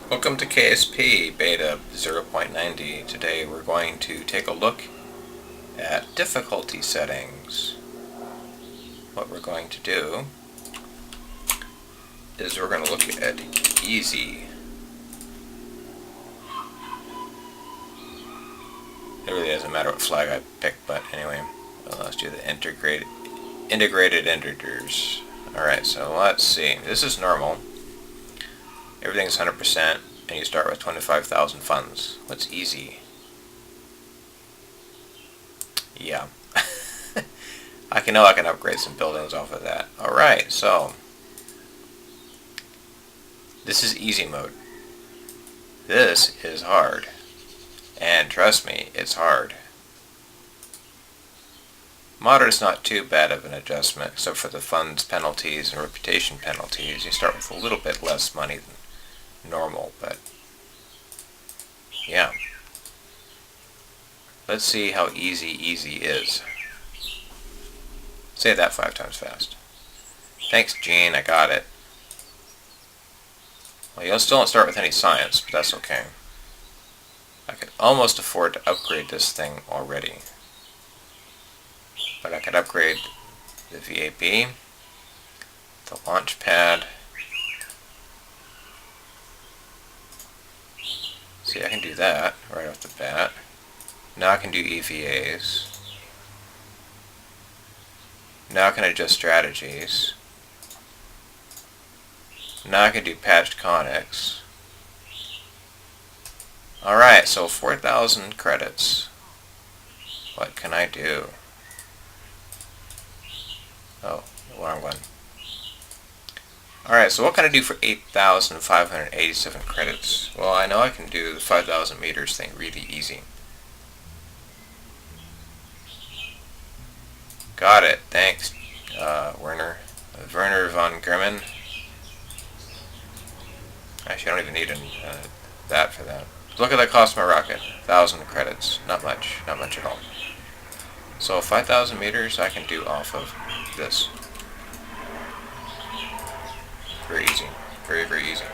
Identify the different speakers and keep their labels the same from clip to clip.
Speaker 1: Welcome to KSP Beta 0.90. Today we're going to take a look at difficulty settings. What we're going to do is we're going to look at easy. It really doesn't matter what flag I pick, but anyway, let's do the integrated integers. Alright, so let's see. This is normal. Everything's 100%, and you start with 25,000 funds. What's easy? Yeah. I can upgrade some buildings off of that. Alright, so this is easy mode. This is hard. And trust me, it's hard. Moderate is not too bad of an adjustment, except for the funds penalties and reputation penalties. You start with a little bit less money than normal, but yeah. Let's see how easy is. Say that 5 times fast. Thanks, Gene, I got it. Well, you still don't start with any science, but that's okay. I could almost afford to upgrade this thing already. But I could upgrade the VAB, the launch pad. See, I can do that right off the bat. Now I can do EVAs. Now I can adjust strategies. Now I can do patched conics. Alright, so 4,000 credits. What can I do? Oh, wrong one. Alright, so what can I do for 8,587 credits? Well, I know I can do the 5,000 meters thing really easy. Got it. Thanks, Werner von Grimmen. Actually, I don't even need that for that. Look at that cost of my rocket. 1,000 credits. Not much. Not much at all. So 5,000 meters I can do off of this. Very easy. Very, very easy.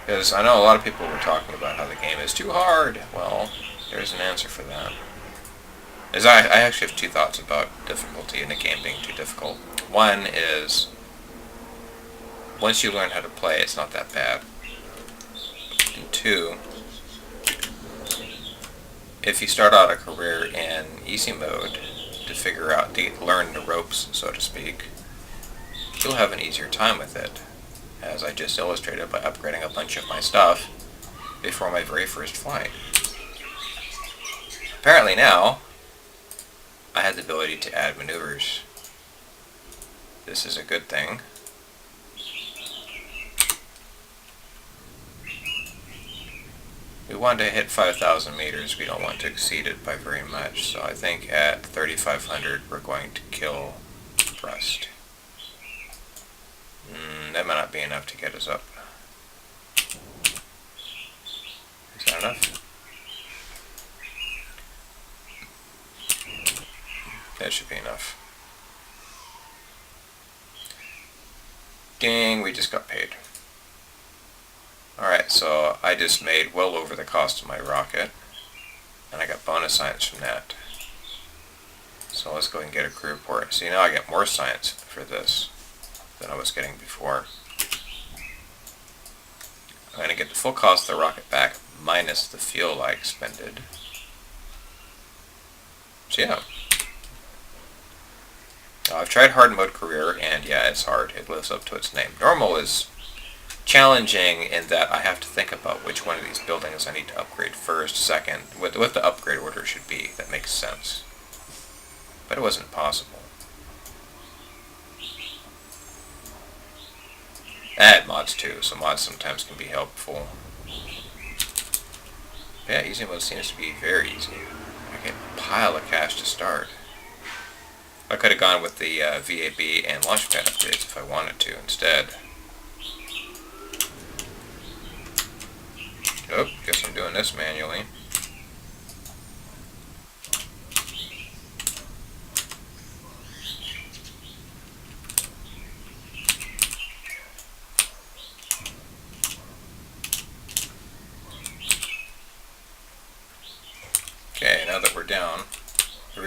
Speaker 1: Because I know a lot of people were talking about how the game is too hard. Well, there's an answer for that. I actually have 2 thoughts about difficulty in a game being too difficult. One is, once you learn how to play, it's not that bad. And 2, if you start out a career in easy mode to learn the ropes, so to speak, you'll have an easier time with it, as I just illustrated by upgrading a bunch of my stuff before my very first flight. Apparently now, I had the ability to add maneuvers. This is a good thing. We want to hit 5,000 meters. We don't want to exceed it by very much. So I think at 3,500 we're going to kill thrust. That might not be enough to get us up. Is that enough? That should be enough. Ding, we just got paid. Alright, so I just made well over the cost of my rocket, and I got bonus science from that. So let's go ahead and get a crew report. See, now I get more science for this than I was getting before. I'm going to get the full cost of the rocket back, minus the fuel I expended. So yeah. I've tried hard mode career, and yeah, it's hard. It lives up to its name. Normal is challenging in that I have to think about which one of these buildings I need to upgrade first, second, what the upgrade order should be. That makes sense. But it wasn't possible. I add mods too, so mods sometimes can be helpful. But yeah, easy mode seems to be very easy. I get a pile of cash to start. I could have gone with the VAB and launchpad upgrades if I wanted to instead. Oh, guess I'm doing this manually.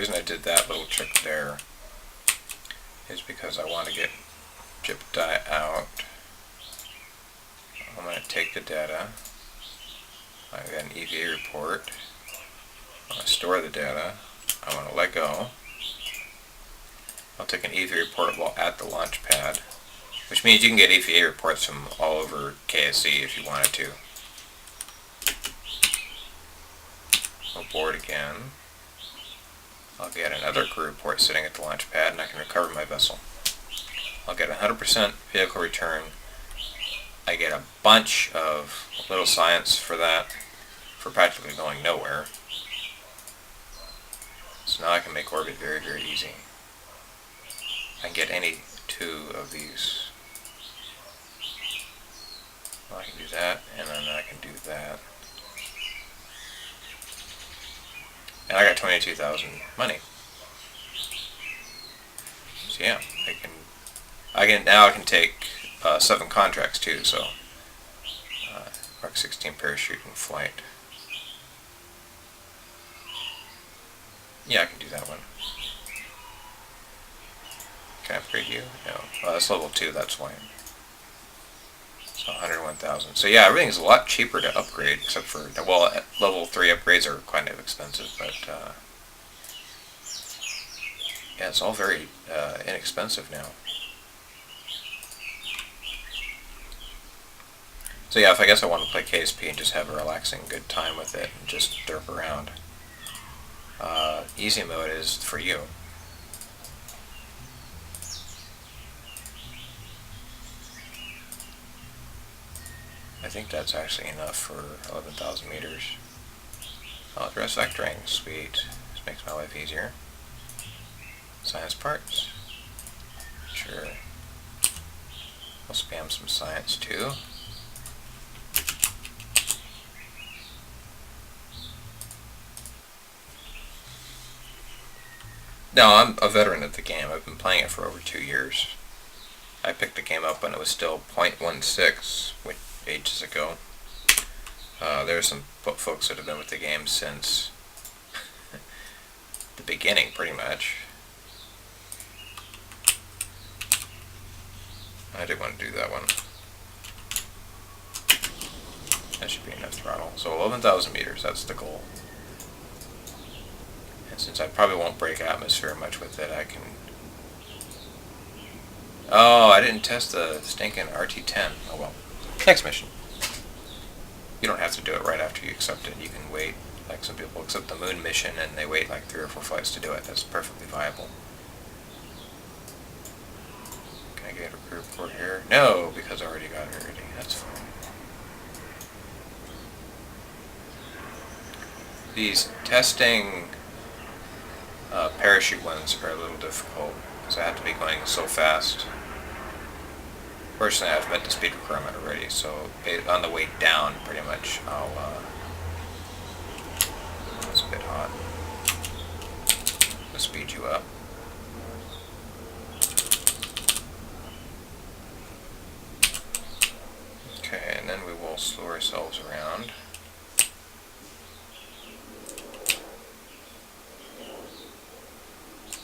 Speaker 1: reason I did that little trick there is because I want to get zip die out. I'm going to take the data. I've got an EVA report. I want to store the data. I want to let go. I'll take an EVA report at the launch pad, which means you can get EVA reports from all over KSC if you wanted to. I'll board again. I'll get another crew report sitting at the launch pad, and I can recover my vessel. I'll get 100% vehicle return. I get a bunch of little science for that, for practically going nowhere. So now I can make orbit very, very easy. I can get any two of these. Well, I can do that, and then I can do that. And I got 22,000 money. So yeah, now I can take 7 contracts too. So Mark 16 parachute in flight. Yeah, I can do that one. Can I upgrade you? No. Well, that's level 2. That's why. So 101,000. So yeah, everything's a lot cheaper to upgrade, except for, well, level 3 upgrades are kind of expensive, but yeah, it's all very inexpensive now. So yeah, if I guess I want to play KSP and just have a relaxing good time with it and just derp around, easy mode is for you. I think that's actually enough for 11,000 meters. Oh, address vectoring, sweet. This makes my life easier. Science parts. Sure. I'll spam some science too. No, I'm a veteran of the game. I've been playing it for over 2 years. I picked the game up when it was still 0.16, which ages ago. There are some folks that have been with the game since the beginning, pretty much. I did want to do that one. That should be enough throttle. So 11,000 meters, that's the goal. And since I probably won't break atmosphere much with it, I can... Oh, I didn't test the stinking RT-10. Oh well. Next mission. You don't have to do it right after you accept it. You can wait. Like some people accept the moon mission and they wait like 3 or 4 flights to do it. That's perfectly viable. Can I get a crew report here? No, because I already got it already. That's fine. These testing parachute ones are a little difficult because I have to be going so fast. Personally, I've met the speed requirement already, so on the way down, pretty much, I'll, it's a bit hot. I'll speed you up. Okay, and then we will slow ourselves around.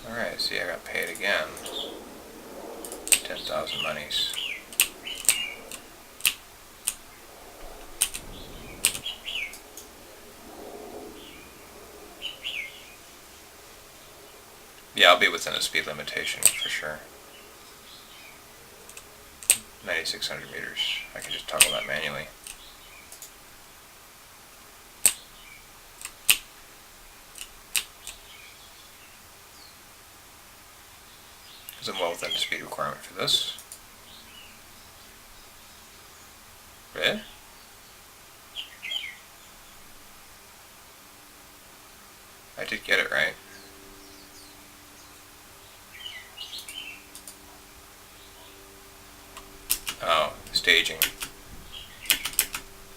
Speaker 1: Alright, see, I got paid again. 10,000 monies. Yeah, I'll be within the speed limitation for sure. 9,600 meters. I can just toggle that manually. Because I'm well within the speed requirement for this. Red? I did get it right. Oh, staging.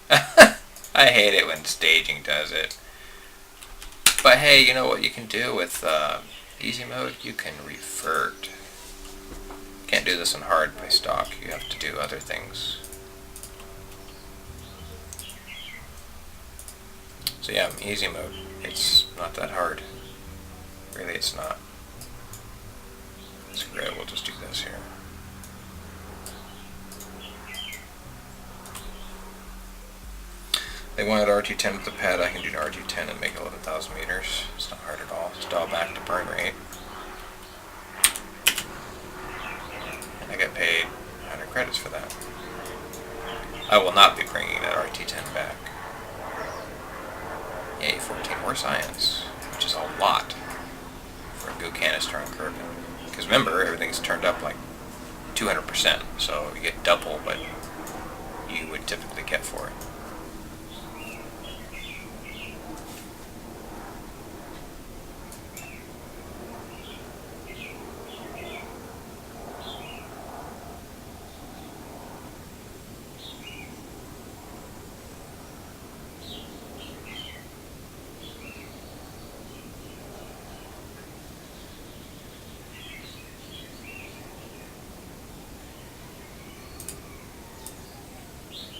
Speaker 1: I hate it when staging does it. But hey, you know what you can do with easy mode? You can revert. Can't do this in hard by stock. You have to do other things. So yeah, easy mode. It's not that hard. Really, it's not. Screw it, we'll just do this here. They wanted RT10 with the pad. I can do an RT10 and make 11,000 meters. It's not hard at all. Just dial back to burn rate. And I get paid 100 credits for that. I will not be bringing that RT10 back. Yay, 14 more science, which is a lot for a goo canister on Kerbal. Because remember, everything's turned up like 200%, so you get double what you would typically get for it.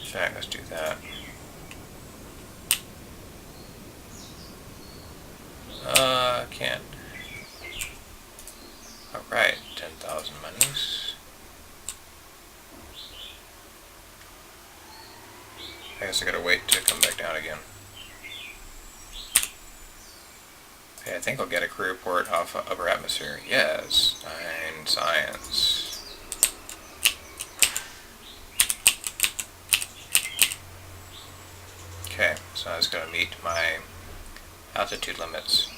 Speaker 1: In fact, let's do that. Can't. Alright, 10,000 monies. I guess I gotta wait to come back down again. Okay, I think I'll get a career report off of upper atmosphere. Yes, 9 science. Okay, so I was going to meet my altitude limits.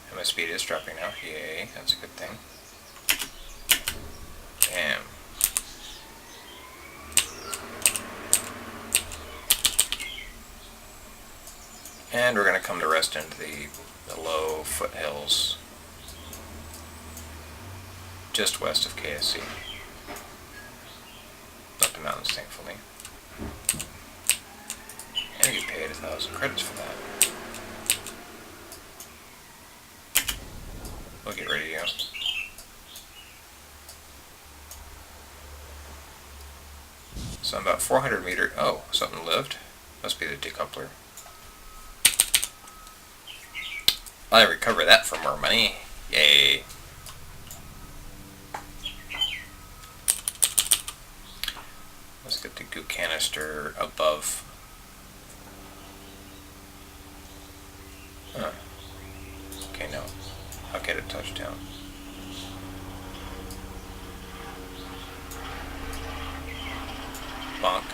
Speaker 1: And my speed is dropping now. Yay, that's a good thing. Damn. And we're going to come to rest into the low foothills just west of KSC. Not the mountains, thankfully. And you paid 1,000 credits for that. We'll get ready to go. So I'm about 400 meters. Oh, something lived. Must be the decoupler. I recover that for more money. Yay. Let's get the goo canister above. Huh. Okay, no. I'll get a touchdown. Bonk.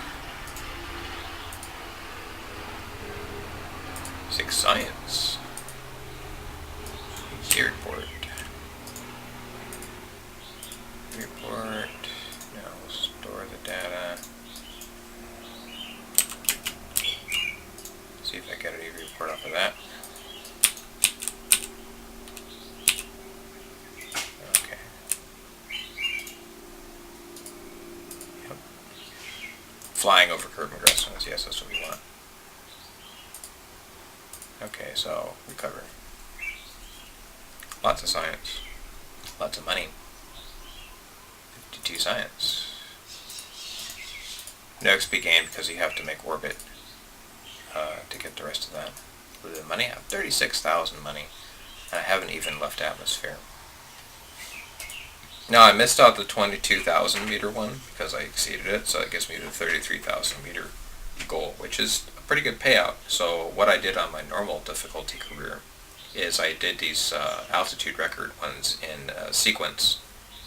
Speaker 1: 6 science. Gear report. Report. Now we'll store the data. See if I get any report off of that. Okay. Yep. Flying over Kerbal grasslands. Yes, that's what we want. Okay, so recover. Lots of science. Lots of money. 52 science. No XP gained because you have to make orbit to get the rest of that. With the money, I have 36,000 money. And I haven't even left atmosphere. Now I missed out the 22,000 meter one because I exceeded it, so it gets me to the 33,000 meter goal, which is a pretty good payout. So what I did on my normal difficulty career is I did these altitude record ones in sequence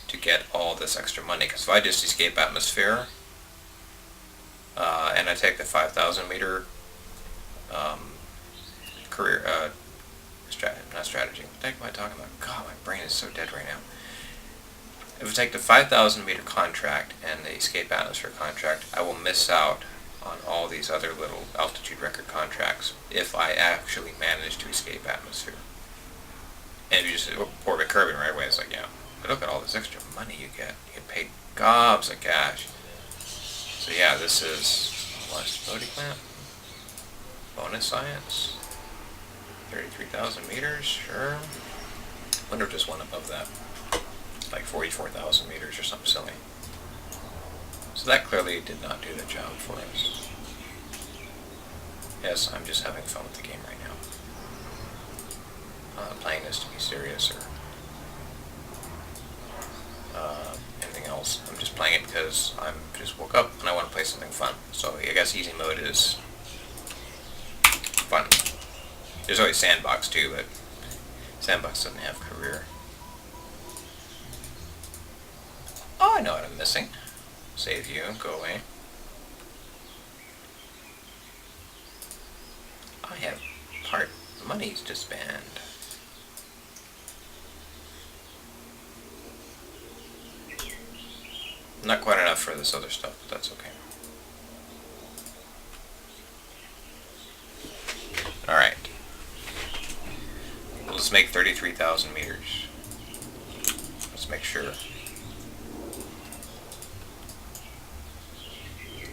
Speaker 1: to get all this extra money. Because if I just escape atmosphere and I take the 5,000 meter career, not strategy, what the heck am I talking about? God, my brain is so dead right now. If I take the 5,000 meter contract and the escape atmosphere contract, I will miss out on all these other little altitude record contracts if I actually manage to escape atmosphere. And if you just orbit Kerbal right away, it's like, yeah, but look at all this extra money you get. You get paid gobs of cash. So yeah, this is stability plant, bonus science, 33,000 meters, sure. Wonder if there's one above that, like 44,000 meters or something silly. So that clearly did not do the job for us. Yes, I'm just having fun with the game right now. I'm not playing this to be serious or anything else. I'm just playing it because I'm just woke up and I want to play something fun. So I guess easy mode is fun. There's always sandbox too, but sandbox doesn't have career. Oh, I know what I'm missing. Save you, go away. I have part monies to spend. Not quite enough for this other stuff, but that's okay. Alright. Let's make 33,000 meters. Let's make sure.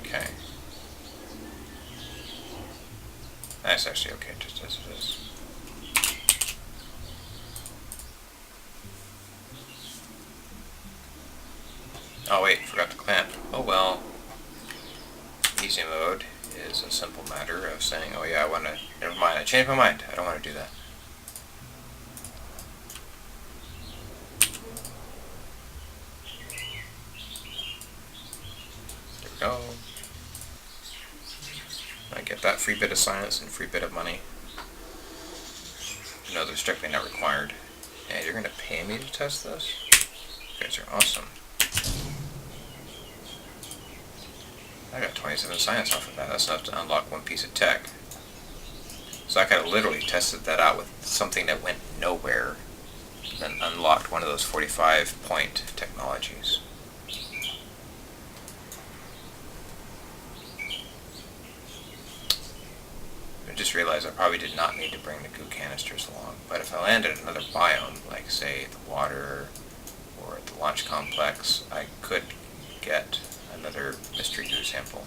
Speaker 1: Okay. That's actually okay, just as it is. Oh wait, forgot to clamp. Oh well. Easy mode is a simple matter of saying, oh yeah, I want to, never mind, I changed my mind. I don't want to do that. There we go. I get that free bit of science and free bit of money. No, they're strictly not required. Yeah, you're going to pay me to test this? You guys are awesome. I got 27 science off of that. That's enough to unlock one piece of tech. So I could have literally tested that out with something that went nowhere, and then unlocked one of those 45-point technologies. I just realized I probably did not need to bring the goo canisters along, but if I landed at another biome, like say the water or the launch complex, I could get another mystery goo sample.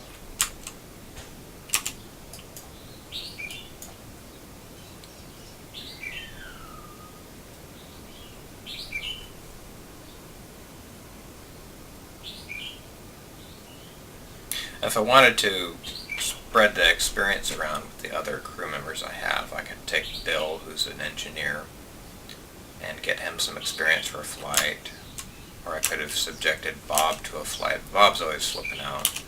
Speaker 1: If I wanted to spread the experience around with the other crew members I have, I could take Bill, who's an engineer, and get him some experience for a flight. Or I could have subjected Bob to a flight. Bob's always flipping out.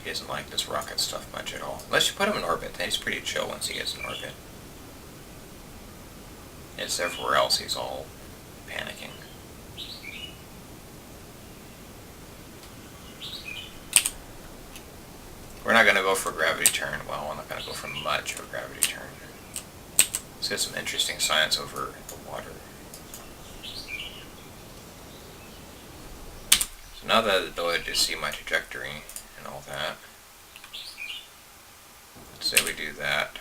Speaker 1: He doesn't like this rocket stuff much at all. Unless you put him in orbit, then he's pretty chill once he gets in orbit. It's everywhere else he's all panicking. We're not going to go for a gravity turn. Well, we're not going to go for much of a gravity turn. Let's get some interesting science over the water. So now that I have the ability to see my trajectory and all that, let's say we do that.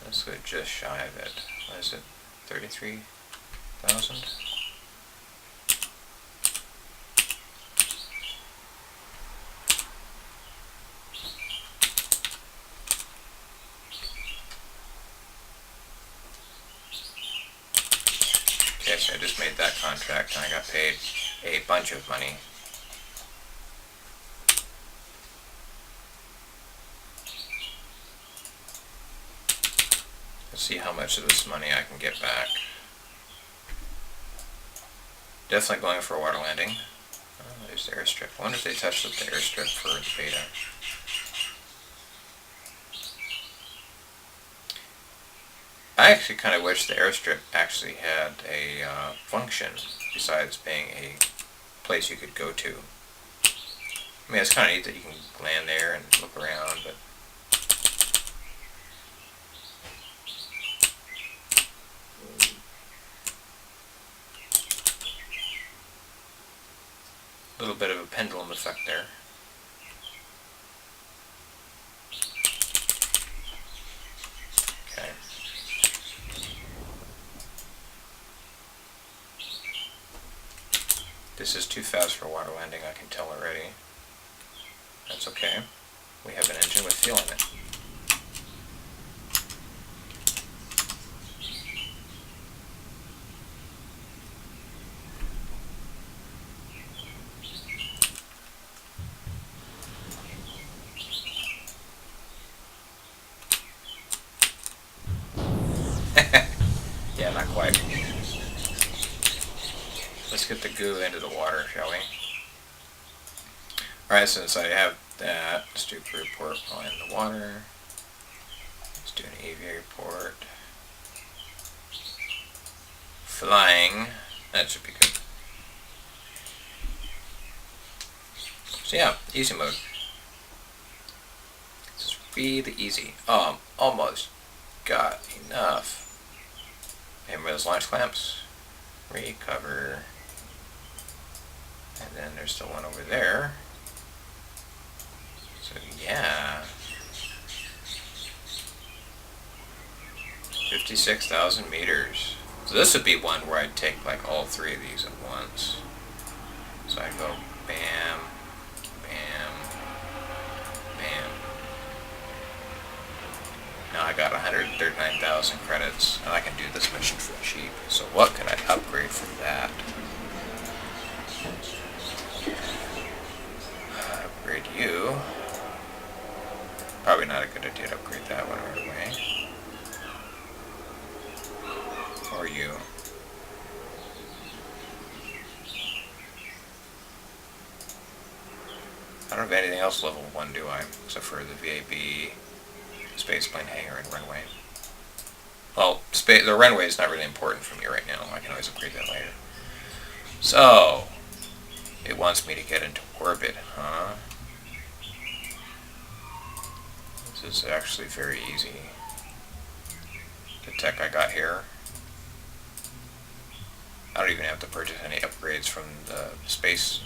Speaker 1: Let's go just shy of it. What is it? 33,000? Okay, so I just made that contract and I got paid a bunch of money. Let's see how much of this money I can get back. Definitely going for a water landing. Oh, there's the airstrip. I wonder if they touched up the airstrip for the beta. I actually kind of wish the airstrip actually had a function besides being a place you could go to. I mean, it's kind of neat that you can land there and look around, but a little bit of a pendulum effect there. Okay. This is too fast for water landing, I can tell already. That's okay. We have an engine with fuel in it. Let's get the goo into the water, shall we? Alright, since I have that, let's do crew report while in the water. Let's do an aviary report. Flying. That should be good. So yeah, easy mode. This is really easy. Almost got enough. Hammer those launch clamps. Recover. And then there's still one over there. So yeah. 56,000 meters. So this would be one where I'd take like all three of these at once. So I'd go bam, bam, bam. Now I got 139,000 credits, and I can do this mission for cheap. So what can I upgrade from that? Upgrade you. Probably not a good idea to upgrade that one right away. Or you. I don't have anything else level 1, do I? Except for the VAB, spaceplane hangar, and runway. Well, the runway is not really important for me right now. I can always upgrade that later. So, it wants me to get into orbit, huh? This is actually very easy. The tech I got here. I don't even have to purchase any upgrades from the space,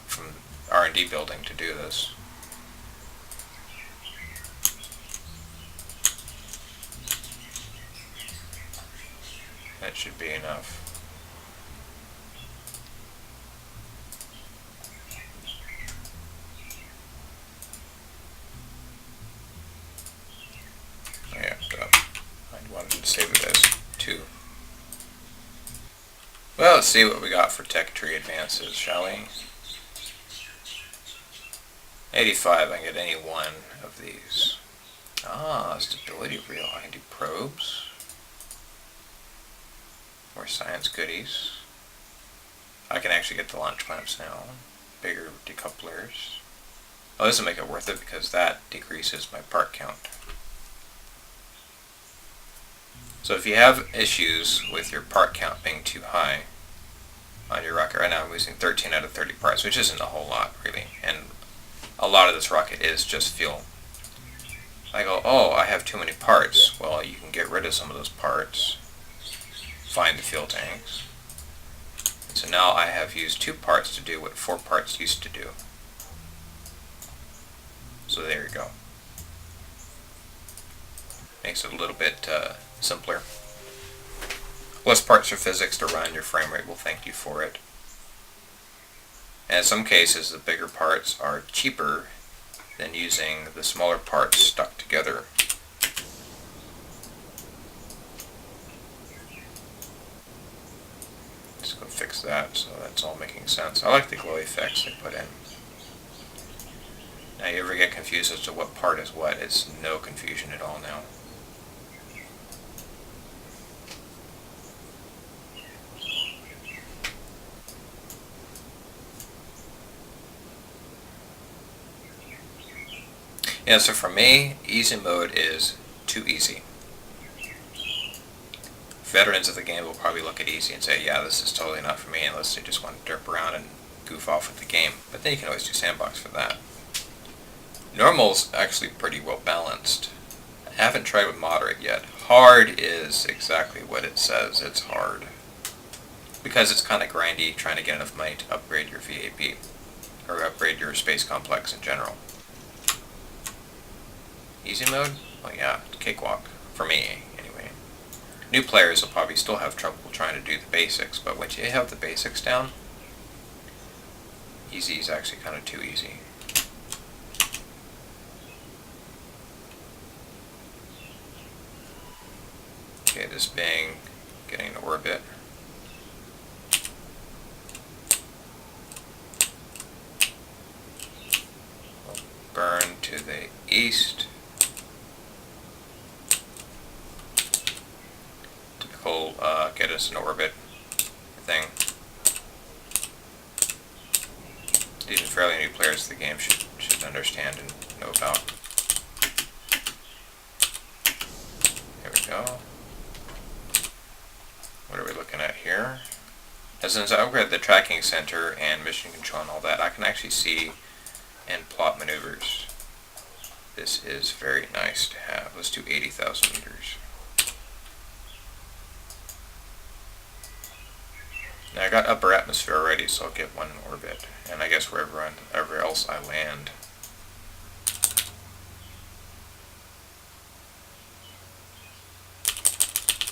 Speaker 1: from R&D building to do this. That should be enough. Yeah, I wanted to save it as 2. Well, let's see what we got for tech tree advances, shall we? 85, I can get any one of these. Stability reel. I can do probes. More science goodies. I can actually get the launch clamps now. Bigger decouplers. Oh, this will make it worth it because that decreases my part count. So if you have issues with your part count being too high on your rocket, right now I'm using 13 out of 30 parts, which isn't a whole lot really, and a lot of this rocket is just fuel. I go, oh, I have too many parts. Well, you can get rid of some of those parts, find the fuel tanks. And so now I have used 2 parts to do what 4 parts used to do. So there you go. Makes it a little bit simpler. Less parts for physics to run, your frame rate will thank you for it. And in some cases, the bigger parts are cheaper than using the smaller parts stuck together. Let's go fix that so that's all making sense. I like the glow effects they put in. Now you ever get confused as to what part is what, it's no confusion at all now. Yeah, so for me, easy mode is too easy. Veterans of the game will probably look at easy and say, yeah, this is totally not for me unless they just want to derp around and goof off with the game. But then you can always do sandbox for that. Normal's actually pretty well balanced. I haven't tried with moderate yet. Hard is exactly what it says, it's hard. Because it's kind of grindy trying to get enough money to upgrade your VAB. Or upgrade your space complex in general. Easy mode? Well, yeah, cakewalk. For me, anyway. New players will probably still have trouble trying to do the basics, but once you have the basics down, easy is actually kind of too easy. Okay, this being getting to orbit. We'll burn to the east. Typical get us in orbit thing. even fairly new players to the game should understand and know about. There we go. What are we looking at here? As since I upgraded the tracking center and mission control and all that, I can actually see and plot maneuvers. This is very nice to have. Let's do 80,000 meters. Now I got upper atmosphere already, so I'll get one in orbit. And I guess wherever else I land.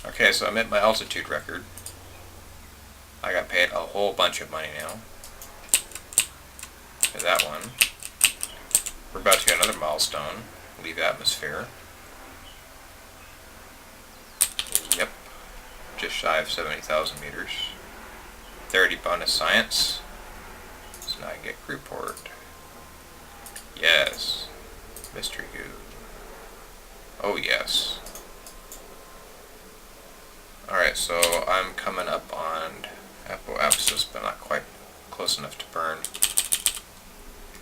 Speaker 1: Okay, so I'm at my altitude record. I got paid a whole bunch of money now for that one. We're about to get another milestone. Leave atmosphere. Yep. Just shy of 70,000 meters. 30 bonus science. So now I get group port. Yes. Mystery goo. Oh yes. Alright, so I'm coming up on apoapsis, but not quite close enough to burn.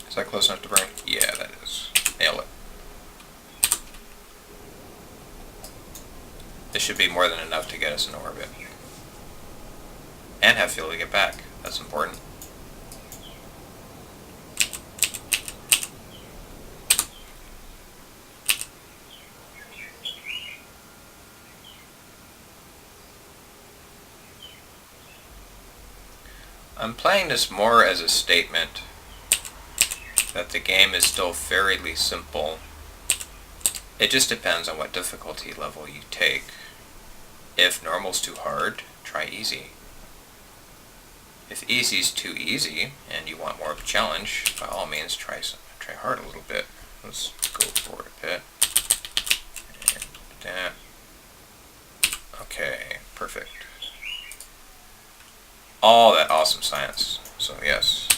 Speaker 1: Is that close enough to burn? Yeah, that is. Nail it. This should be more than enough to get us in orbit. And have fuel to get back. That's important. I'm playing this more as a statement that the game is still fairly simple. It just depends on what difficulty level you take. If normal's too hard, try easy. If easy's too easy and you want more of a challenge, by all means try hard a little bit. Let's go forward a bit. And that. Okay, perfect. All that awesome science. So yes.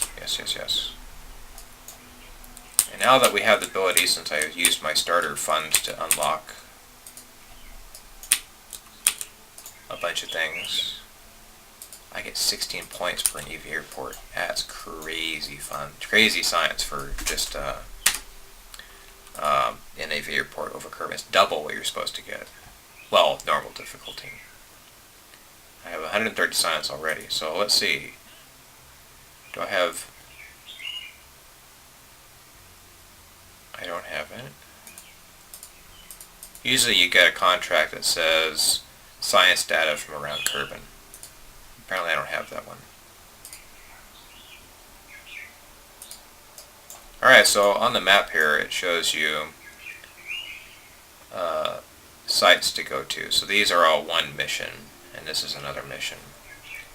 Speaker 1: And now that we have the ability, since I used my starter funds to unlock a bunch of things, I get 16 points per an EV airport. That's crazy fun. Crazy science for just an AV airport over Kerbal. It's double what you're supposed to get. Well, normal difficulty. I have 130 science already, so let's see. Do I have... I don't have it. Usually you get a contract that says science data from around Kerbal. Apparently I don't have that one. Alright, so on the map here it shows you sites to go to. So these are all one mission, and this is another mission.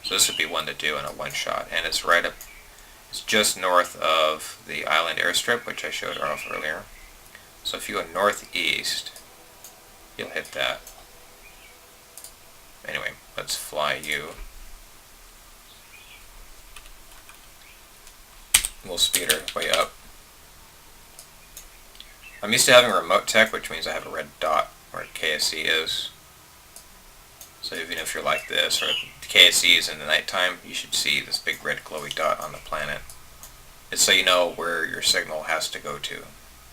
Speaker 1: So this would be one to do in a one-shot, and it's right up, it's just north of the island airstrip, which I showed off earlier. So if you go northeast, you'll hit that. Anyway, let's fly you. We'll speed our way up. I'm used to having remote tech, which means I have a red dot where KSC is. So even if you're like this, or KSC is in the nighttime, you should see this big red glowy dot on the planet. It's so you know where your signal has to go to.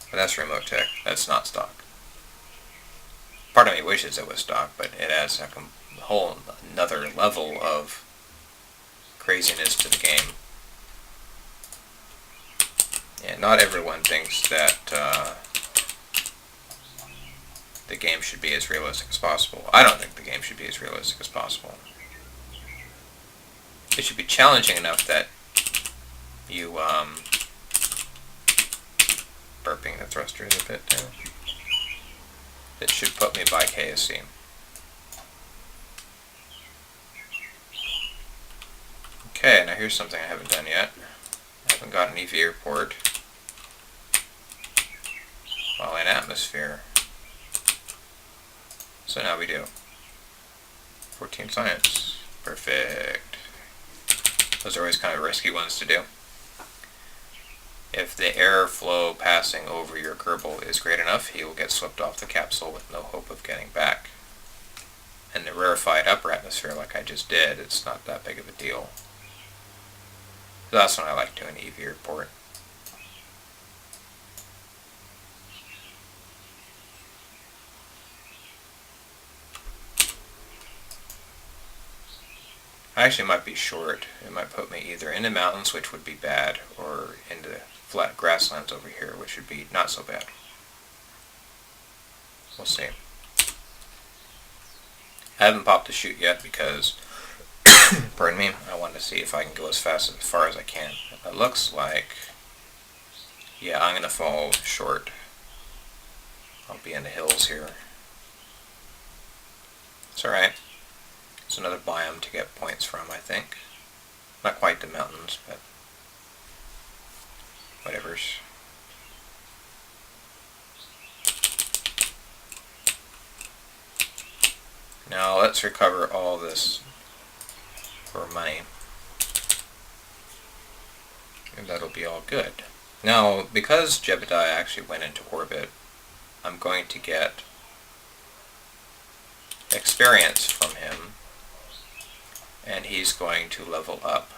Speaker 1: But that's remote tech. That's not stock. Part of me wishes it was stock, but it adds a whole another level of craziness to the game. And not everyone thinks that the game should be as realistic as possible. I don't think the game should be as realistic as possible. It should be challenging enough that you, burping the thrusters a bit there. It should put me by KSC. Okay, now here's something I haven't done yet. I haven't got an EV airport while in atmosphere. So now we do. 14 science. Perfect. Those are always kind of risky ones to do. If the airflow passing over your Kerbal is great enough, he will get swept off the capsule with no hope of getting back. And the rarefied upper atmosphere, like I just did, it's not that big of a deal. That's when I like doing EV report. I actually might be short. It might put me either into mountains, which would be bad, or into flat grasslands over here, which would be not so bad. We'll see. I haven't popped the chute yet because, pardon me, I want to see if I can go as far as I can. It looks like, yeah, I'm going to fall short. I'll be in the hills here. It's alright. It's another biome to get points from, I think. Not quite the mountains, but whatever's. Now let's recover all this for money. And that'll be all good. Now, because Jebediah actually went into orbit, I'm going to get experience from him, and he's going to level up,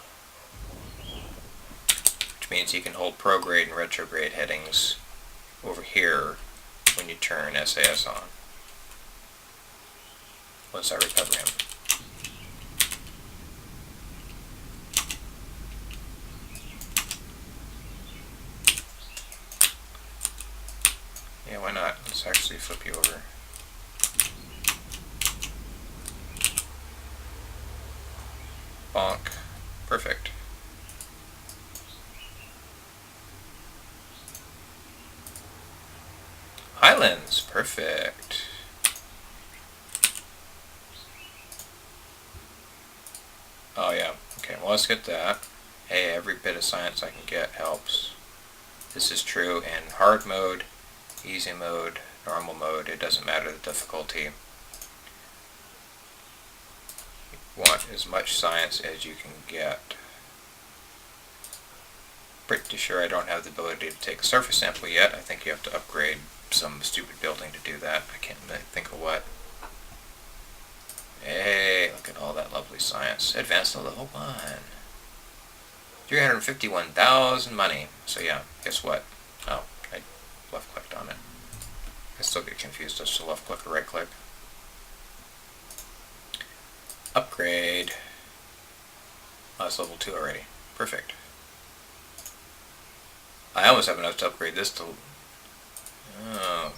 Speaker 1: which means he can hold prograde and retrograde headings over here when you turn SAS on, once I recover him. Yeah, why not? Let's actually flip you over. Bonk. Perfect. Highlands. Perfect. Oh yeah. Okay, well let's get that. Hey, every bit of science I can get helps. This is true in hard mode, easy mode, normal mode. It doesn't matter the difficulty. You want as much science as you can get. Pretty sure I don't have the ability to take a surface sample yet. I think you have to upgrade some stupid building to do that. I can't think of what. Hey, look at all that lovely science. Advanced to level 1. 351,000 money. So yeah, guess what? Oh, I left clicked on it. I still get confused as to left click or right click. Upgrade. Oh, it's level 2 already. Perfect. I almost have enough to upgrade this to... Oh.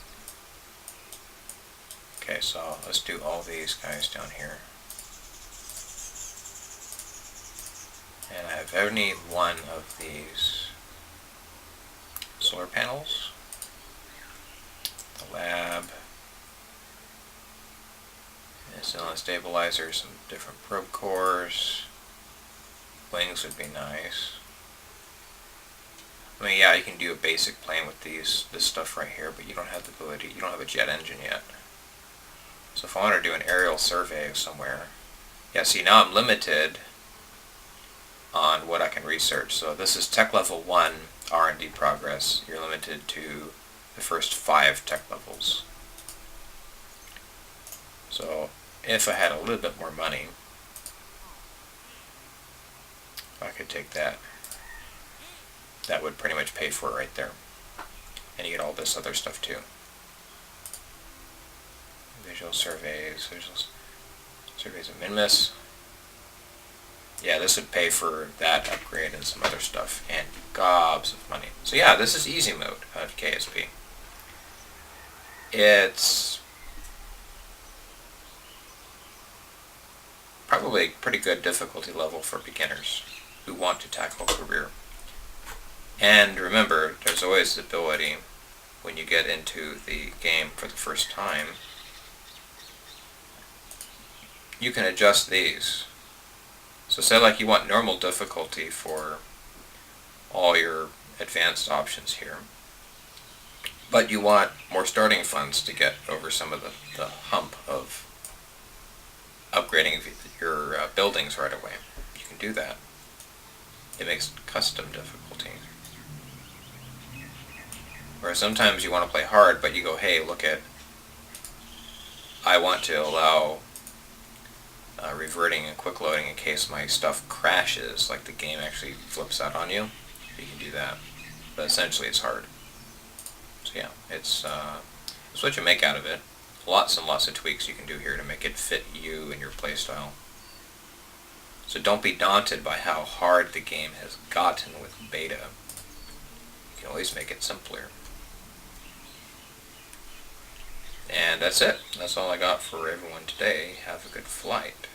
Speaker 1: Okay, so let's do all these guys down here. And I have any one of these solar panels. The lab. Insulin stabilizer, some different probe cores. Wings would be nice. I mean, yeah, you can do a basic plane with this stuff right here, but you don't have the ability, you don't have a jet engine yet. So if I want to do an aerial survey of somewhere, yeah, see, now I'm limited on what I can research. So this is tech level 1 R&D progress. You're limited to the first 5 tech levels. So if I had a little bit more money, I could take that. That would pretty much pay for it right there. And you get all this other stuff too. Visual surveys of Minmus. Yeah, this would pay for that upgrade and some other stuff, and gobs of money. So yeah, this is easy mode of KSP. It's probably a pretty good difficulty level for beginners who want to tackle career. And remember, there's always the ability, when you get into the game for the first time, you can adjust these. So say like you want normal difficulty for all your advanced options here, but you want more starting funds to get over some of the hump of upgrading your buildings right away. You can do that. It makes custom difficulty. Whereas sometimes you want to play hard, but you go, hey, look at, I want to allow reverting and quick loading in case my stuff crashes, like the game actually flips out on you. You can do that. But essentially it's hard. So yeah, it's what you make out of it. Lots and lots of tweaks you can do here to make it fit you and your playstyle. So don't be daunted by how hard the game has gotten with beta. You can always make it simpler. And that's it. That's all I got for everyone today. Have a good flight.